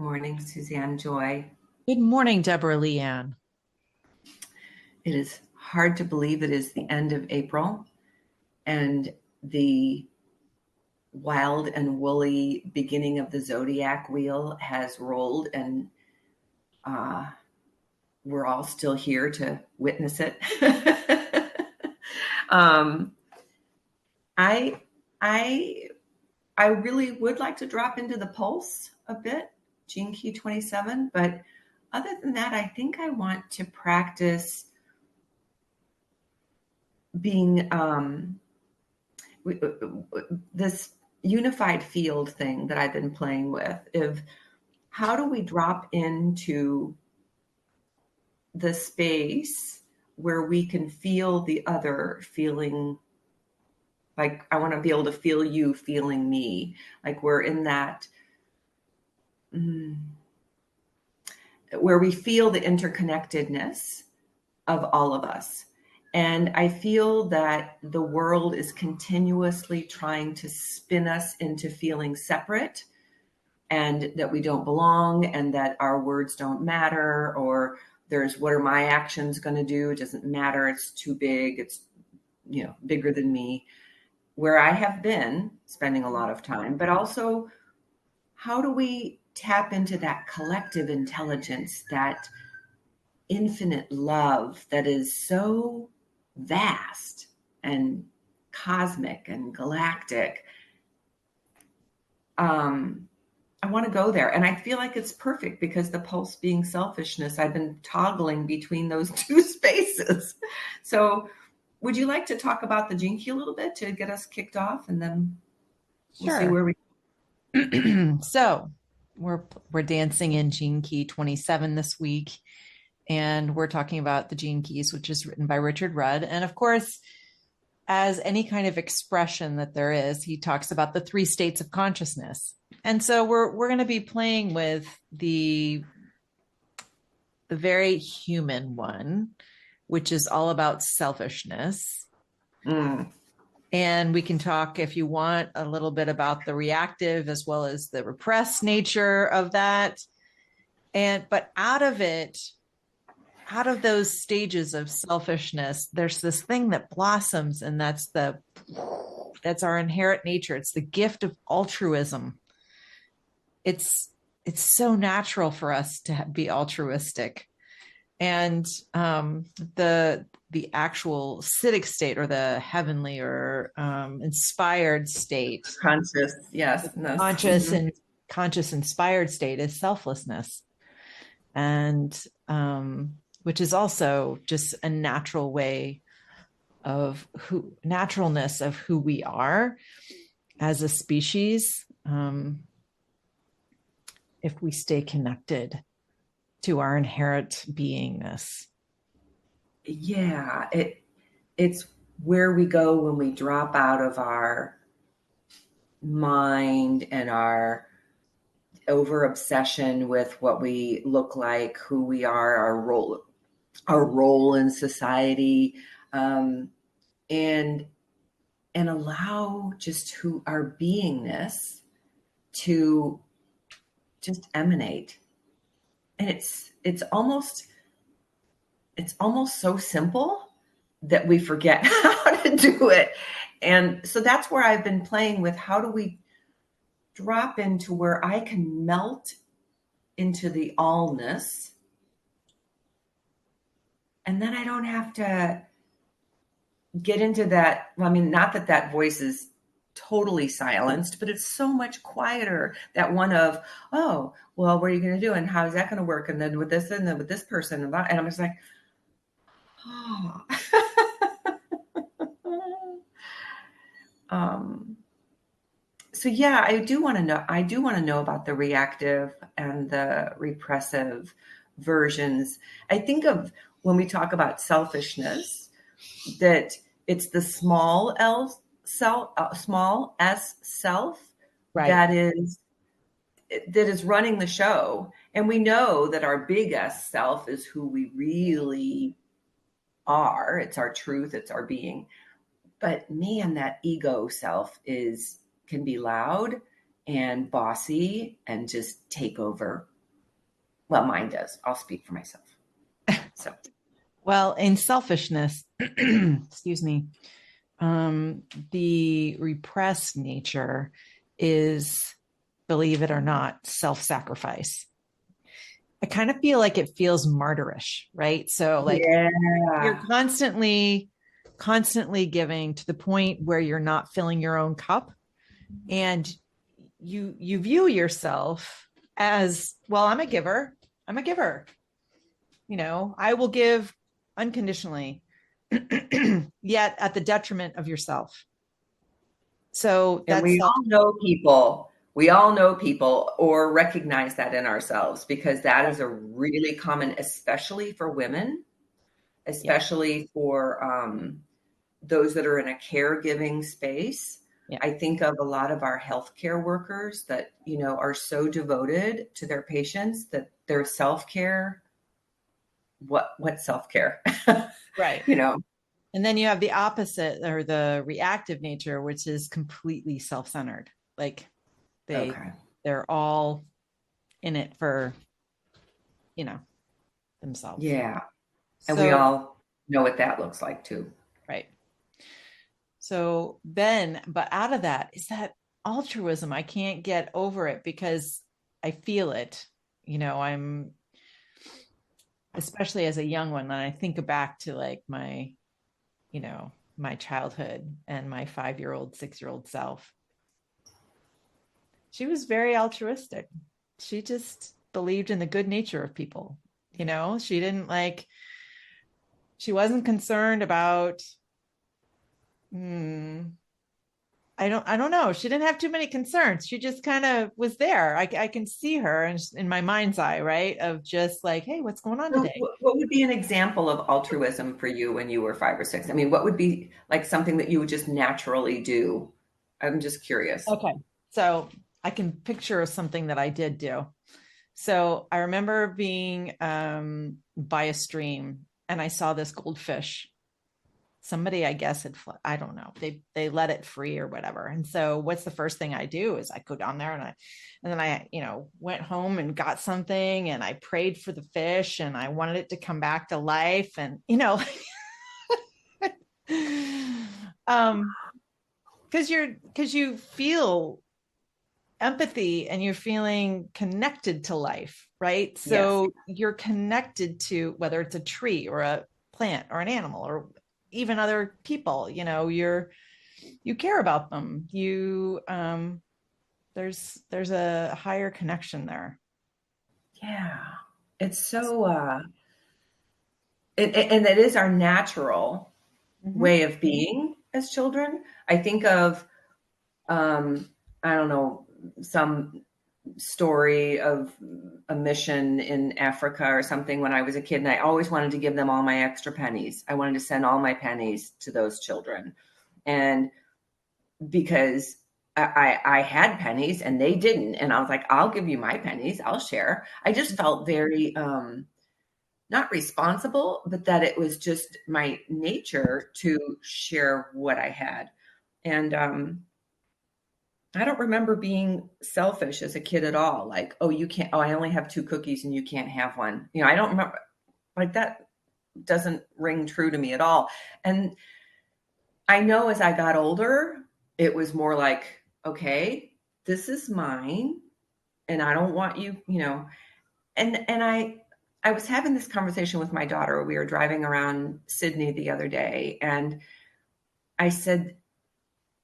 Good morning, Suzanne Joy. Good morning, Deborah Leanne. It is hard to believe it is the end of April and the wild and woolly beginning of the zodiac wheel has rolled, and we're all still here to witness it. I really would like to drop into the pulse a bit, Gene Key 27, but other than that, I think I want to practice being this unified field thing that I've been playing with. Of how do we drop into the space where we can feel the other feeling, like I want to be able to feel you feeling me, like we're in that where we feel the interconnectedness of all of us. And I feel that the world is continuously trying to spin us into feeling separate and that we don't belong and that our words don't matter, or there's what are my actions going to do? It doesn't matter. It's too big. It's, bigger than me, where I have been spending a lot of time, but also how do we tap into that collective intelligence, that infinite love that is so vast and cosmic and galactic. I want to go there. And I feel like it's perfect because the pulse being selfishness, I've been toggling between those two spaces. So would you like to talk about the Gene Key a little bit to get us kicked off, and then we'll see where we So we're dancing in Gene Key 27 this week. And we're talking about the Gene Keys, which is written by Richard Rudd. And of course, as any kind of expression that there is, he talks about the 3 states of consciousness. And so we're going to be playing with the very human one, which is all about selfishness. And we can talk, if you want, a little bit about the reactive as well as the repressed nature of that. But out of those stages of selfishness, there's this thing that blossoms, and that's our inherent nature. It's the gift of altruism. It's so natural for us to be altruistic, and the actual citic state, or the heavenly or inspired state, conscious, yes, conscious inspired state is selflessness, and which is also just a natural way of naturalness of who we are as a species. If we stay connected to our inherent beingness. Yeah, it's where we go when we drop out of our mind and our over obsession with what we look like, who we are, our role in society, and allow just our beingness to just emanate. And it's almost so simple that we forget how to do it. And so that's where I've been playing with, how do we drop into where I can melt into the allness, and then I don't have to get into that. I mean, not that voice is totally silenced, but it's so much quieter. That one of, oh, well, what are you going to do? And how is that going to work? And then with this, and then with this person. And I'm just like, oh. So yeah, I do want to know about the reactive and the repressive versions. I think of, when we talk about selfishness, that it's the small s self, right, that is running the show. And we know that our big S self is who we really are. It's our truth. It's our being. But man, that ego self can be loud and bossy and just take over Well, mine does. I'll speak for myself. So, Well, in selfishness, excuse me, the repressed nature is, believe it or not, self-sacrifice. I kind of feel like it feels martyrish, right? So like you're yeah. constantly giving to the point where you're not filling your own cup, and you view yourself as, well, I'm a giver. I'm a giver. I will give unconditionally, yet at the detriment of yourself. So And that's we all know people or recognize that in ourselves, because that yeah, is a really common, especially for women, yeah, especially for those that are in a caregiving space. yeah. I think of a lot of our healthcare workers that, are so devoted to their patients that their self-care, what self-care? Right. you know, And then you have the opposite, or the reactive nature, which is completely self-centered. Like they okay. they're all in it for, you know, themselves. Yeah. And we So, all know what that looks like too. right. So then, but out of that is that altruism. I can't get over it because I feel it. I'm, especially as a young one, and I think back to like my childhood and my 5-year-old, 6-year-old self. She was very altruistic. She just believed in the good nature of people. She didn't she wasn't concerned about, I don't know. She didn't have too many concerns. She just kind of was there. I can see her in my mind's eye, right? Of just like, hey, what's going on So today? what would be an example of altruism for you when you were 5 or 6? I mean, what would be like something that you would just naturally do? I'm just curious. Okay. So I can picture something that I did do. So I remember being by a stream, and I saw this goldfish. Somebody, I guess, I don't know. They let it free or whatever. And so what's the first thing I do is I go down there, and then I, went home and got something, and I prayed for the fish, and I wanted it to come back to life. And, um, because you feel empathy and you're feeling connected to life, right? Yes. So you're connected to, whether it's a tree or a plant or an animal or even other people, you care about them. There's a higher connection there. Yeah. It's so and it is our natural Mm-hmm. way of being as children. I think of I don't know, some story of a mission in Africa or something when I was a kid, and I always wanted to give them all my extra pennies. I wanted to send all my pennies to those children. And because I had pennies and they didn't, and I was like, I'll give you my pennies, I'll share. I just felt very not responsible, but that it was just my nature to share what I had. And I don't remember being selfish as a kid at all. Like, oh, you can't, oh, I only have 2 cookies and you can't have one. I don't remember, like, that doesn't ring true to me at all. And I know as I got older, it was more like, okay, this is mine and I don't want you, and I was having this conversation with my daughter. We were driving around Sydney the other day, and I said,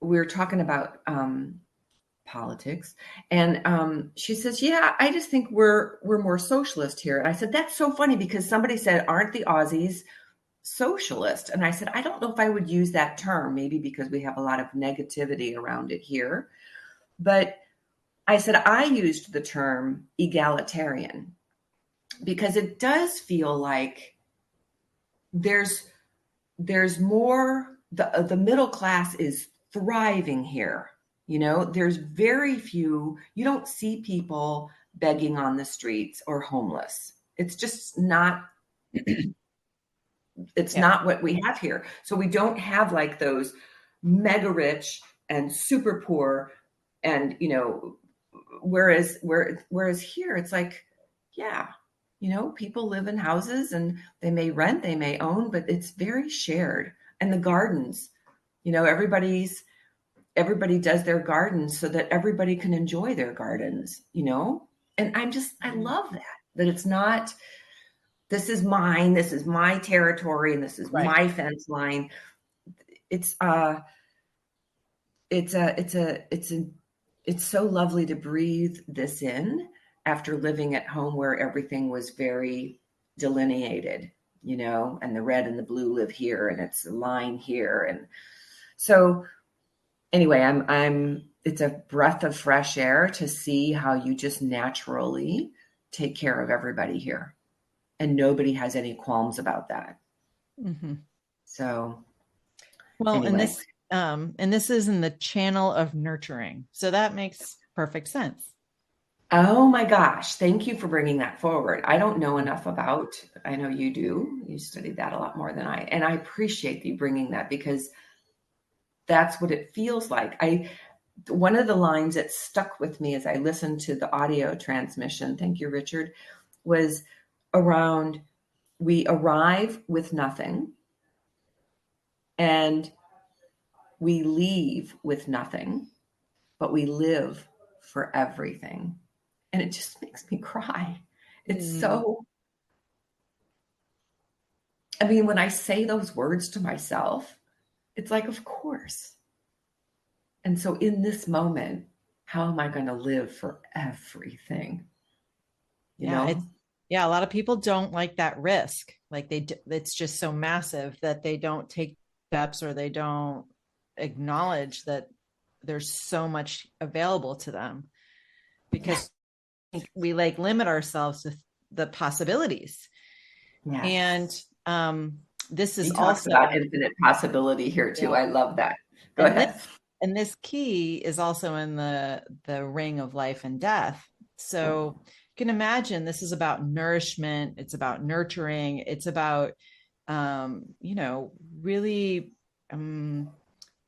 we were talking about politics, and she says, yeah, I just think we're more socialist here. And I said, that's so funny, because somebody said, aren't the Aussies socialist? And I said, I don't know if I would use that term, maybe because we have a lot of negativity around it here, but I said I used the term egalitarian, because it does feel like there's more, the middle class is thriving here. There's very few, you don't see people begging on the streets or homeless. It's just not, it's Yeah. not what we have here. So we don't have like those mega rich and super poor, and whereas here it's like, yeah, People live in houses and they may rent, they may own, but it's very shared. And the gardens, everybody does their gardens so that everybody can enjoy their gardens. And I love that it's not, this is mine, this is my territory, and this is Right. my fence line. It's so lovely to breathe this in after living at home where everything was very delineated, and the red and the blue live here and it's a line here. And so anyway, it's a breath of fresh air to see how you just naturally take care of everybody here. And nobody has any qualms about that. Mm-hmm. So Well, anyway. And this is in the channel of nurturing. So that makes perfect sense. Oh my gosh. Thank you for bringing that forward. I don't know enough about, I know you do. You studied that a lot more than I, and I appreciate you bringing that because that's what it feels like. One of the lines that stuck with me as I listened to the audio transmission, thank you, Richard, was around, we arrive with nothing and we leave with nothing, but we live for everything. And it just makes me cry. It's so, I mean, when I say those words to myself, it's like, of course. And so in this moment, how am I going to live for everything? You Yeah, know? a lot of people don't like that risk. Like it's just so massive that they don't take steps or they don't acknowledge that there's so much available to them because we like limit ourselves to the possibilities. Yes. And this is He talks also, about infinite possibility here too. yeah, I love that. Go and this ahead. and this key is also in the ring of life and death. So you can imagine this is about nourishment, it's about nurturing, it's about really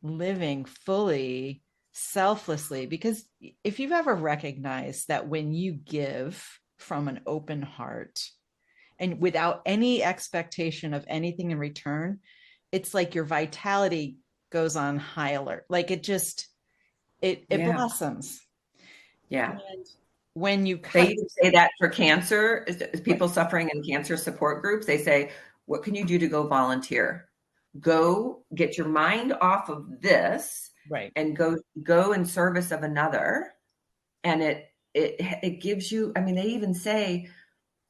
living fully, selflessly. Because if you've ever recognized that when you give from an open heart and without any expectation of anything in return, it's like your vitality goes on high alert. Like it Yeah. blossoms. Yeah. And when you They cut even say that for cancer, right, people suffering in cancer support groups, they say, what can you do to go volunteer? Go get your mind off of this right, and go in service of another. And it gives you, I mean, they even say,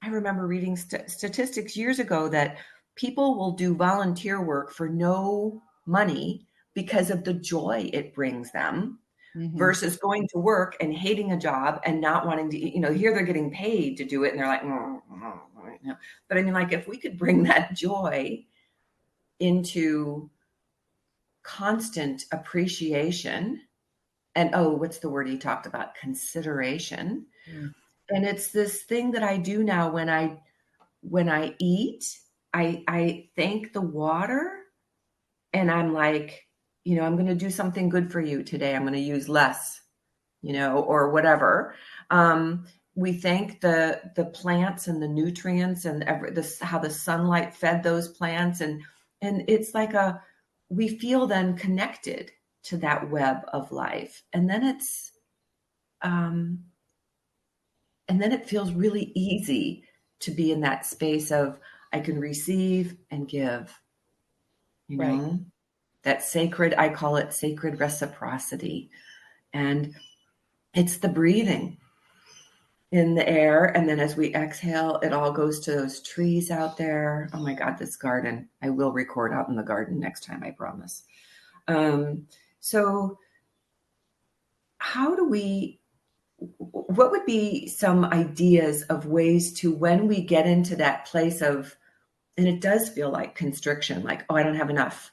I remember reading statistics years ago that people will do volunteer work for no money because of the joy it brings them mm-hmm. versus going to work and hating a job and not wanting to, here they're getting paid to do it and they're like, but I mean, like if we could bring that joy into constant appreciation and, oh, what's the word he talked about? Consideration. Mm. And it's this thing that I do now when I eat, I thank the water and I'm like, I'm going to do something good for you today. I'm going to use less, or whatever. We thank the plants and the nutrients and how the sunlight fed those plants. And it's like we feel then connected to that web of life. Um, and then it feels really easy to be in that space of I can receive and give, Right. that sacred, I call it sacred reciprocity. And it's the breathing in the air. And then as we exhale, it all goes to those trees out there. Oh my God, this garden. I will record out in the garden next time, I promise. So how do we, what would be some ideas of ways to when we get into that place of, and it does feel like constriction, like, oh, I don't have enough.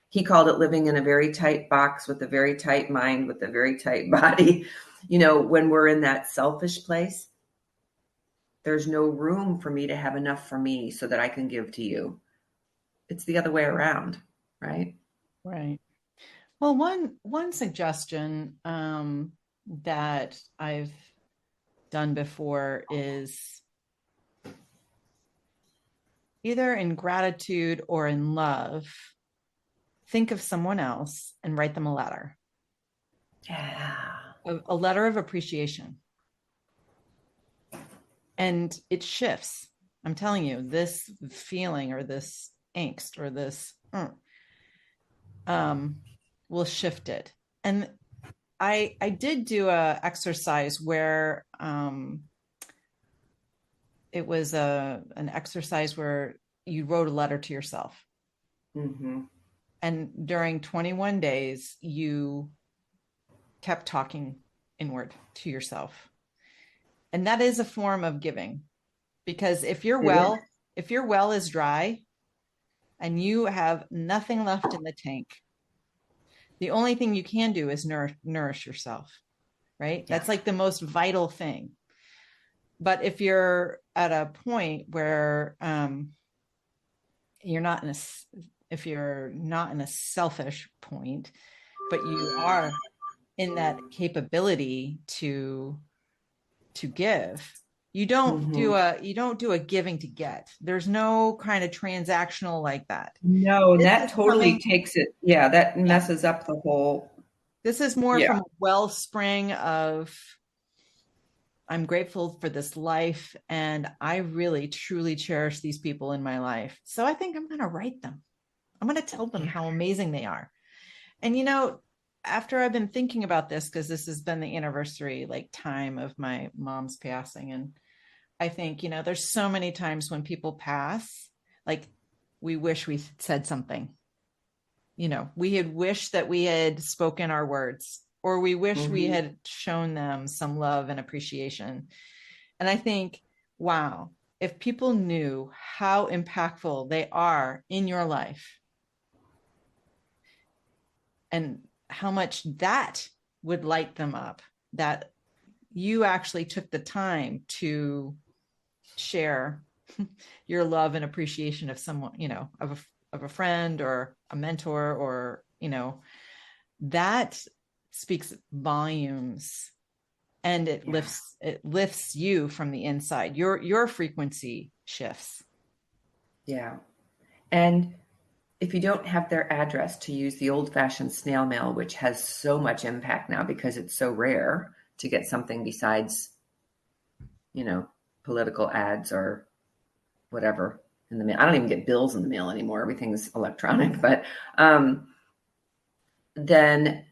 He called it living in a very tight box with a very tight mind, with a very tight body. When we're in that selfish place, there's no room for me to have enough for me so that I can give to you. It's the other way around, right? Right. Well, one suggestion that I've done before is either in gratitude or in love, think of someone else and write them a letter. Yeah. A letter of appreciation. And it shifts. I'm telling you, this feeling or this angst or this will shift it. And I did do a exercise where it was an exercise where you wrote a letter to yourself. Mm-hmm. And during 21 days, you kept talking inward to yourself. And that is a form of giving, because if your well is dry and you have nothing left in the tank, the only thing you can do is nourish yourself, right? Yeah. That's like the most vital thing. But if you're at a point where if you're not in a selfish point, but you are in that capability to give, you don't do a giving to get. There's no kind of transactional like that. No, and This that is totally coming, takes it. Yeah, that yeah. messes up the whole. This is more Yeah. from a wellspring of, I'm grateful for this life, and I really truly cherish these people in my life. So I think I'm going to write them. I'm going to tell them how amazing they are. And after I've been thinking about this, because this has been the anniversary time of my mom's passing, and I think, there's so many times when people pass, like we wish we said something. We had wished that we had spoken our words, or we wish we had shown them some love and appreciation. And I think, wow, if people knew how impactful they are in your life and how much that would light them up, that you actually took the time to share your love and appreciation of someone, of a friend or a mentor, or, that speaks volumes, and it lifts you from the inside. Your frequency shifts. Yeah. And if you don't have their address, to use the old-fashioned snail mail, which has so much impact now because it's so rare to get something besides, political ads or whatever in the mail. I don't even get bills in the mail anymore. Everything's electronic. But then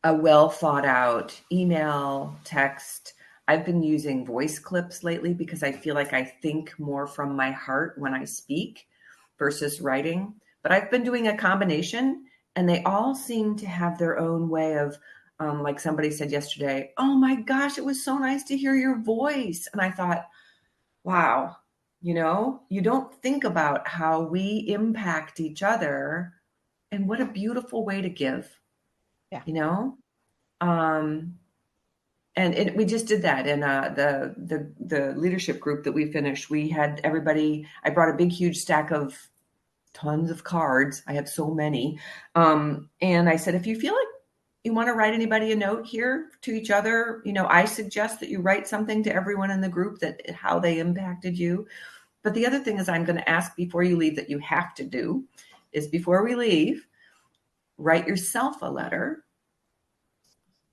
a well thought out email, text. I've been using voice clips lately because I feel like I think more from my heart when I speak versus writing. But I've been doing a combination, and they all seem to have their own way of, like somebody said yesterday, oh my gosh, it was so nice to hear your voice. And I thought, wow, you don't think about how we impact each other, and what a beautiful way to give, Yeah. Um, and we just did that in the leadership group that we finished. We had everybody. I brought a big, huge stack of tons of cards. I have so many, and I said, if you feel like you want to write anybody a note here to each other, I suggest that you write something to everyone in the group that how they impacted you. But the other thing is, I'm going to ask before you leave that you have to do is, before we leave, write yourself a letter.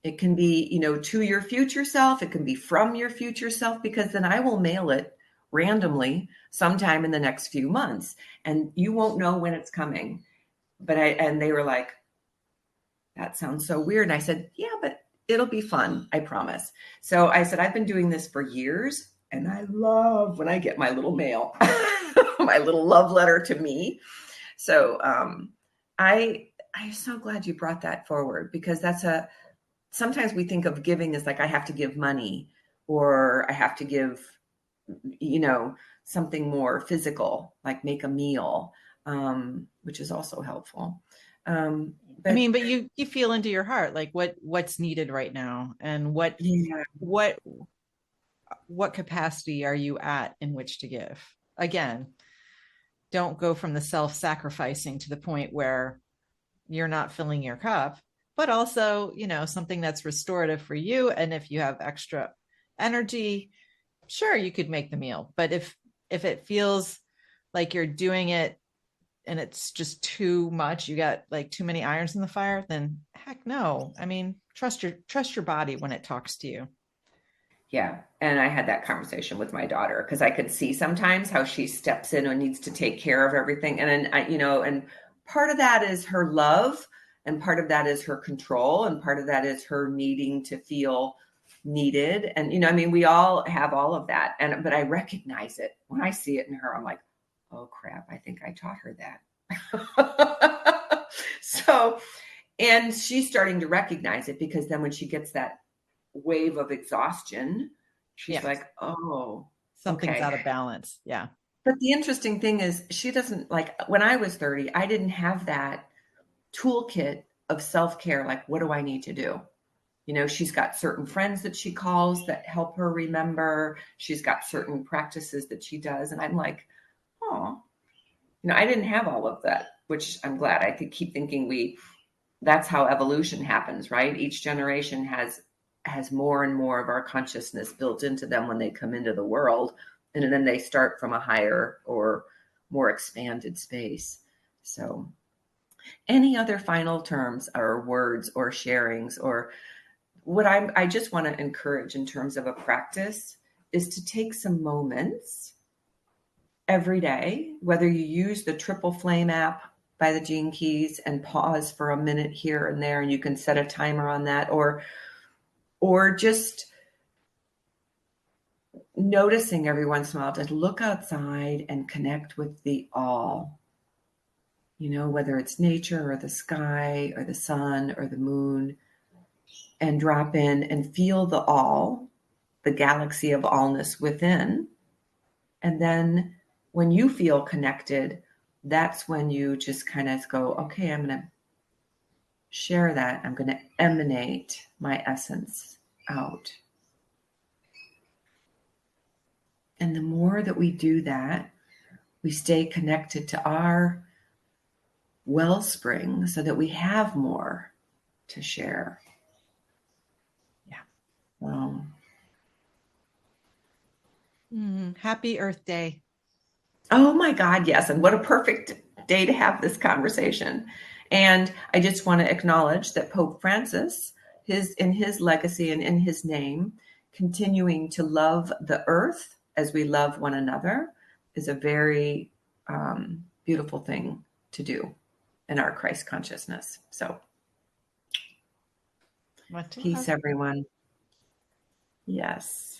It can be, to your future self. It can be from your future self, because then I will mail it randomly sometime in the next few months, and you won't know when it's coming. And they were like, that sounds so weird. And I said, yeah, but it'll be fun. I promise. So I said, I've been doing this for years, and I love when I get my little mail, my little love letter to me. So I'm so glad you brought that forward, because sometimes we think of giving as like, I have to give money, or I have to give, something more physical, like make a meal, which is also helpful. But you feel into your heart, like what's needed right now, and what capacity are you at in which to give? Again, don't go from the self-sacrificing to the point where you're not filling your cup, but also, something that's restorative for you. And if you have extra energy, sure, you could make the meal. But if it feels like you're doing it and it's just too much, you got like too many irons in the fire, then heck no. I mean, trust your body when it talks to you. Yeah. And I had that conversation with my daughter because I could see sometimes how she steps in and needs to take care of everything. And then and part of that is her love, and part of that is her control, and part of that is her needing to feel needed. And I mean, we all have all of that. But I recognize it when I see it in her. I'm like, oh crap, I think I taught her that. So, and she's starting to recognize it, because then when she gets that wave of exhaustion, she's like, oh, something's okay. out of balance. Yeah. But the interesting thing is, she doesn't, like, when I was 30, I didn't have that toolkit of self-care. Like, what do I need to do? She's got certain friends that she calls that help her remember. She's got certain practices that she does. And I'm like, oh, I didn't have all of that, which I'm glad. I keep thinking that's how evolution happens, right? Each generation has more and more of our consciousness built into them when they come into the world. And then they start from a higher or more expanded space. So any other final terms or words or sharings, or what I just want to encourage in terms of a practice, is to take some moments every day, whether you use the Triple Flame app by the Gene Keys and pause for a minute here and there, and you can set a timer on that, or just noticing every once in a while to look outside and connect with the all, whether it's nature or the sky or the sun or the moon, and drop in and feel the all, the galaxy of allness within. And then when you feel connected, that's when you just kind of go, okay, I'm going to share that. I'm going to emanate my essence out. And the more that we do that, we stay connected to our wellspring so that we have more to share. Yeah. Happy Earth Day. Oh my God, yes. And what a perfect day to have this conversation. And I just want to acknowledge that Pope Francis, in his legacy and in his name, continuing to love the earth as we love one another, is a very beautiful thing to do in our Christ consciousness. So peace, everyone. Yes.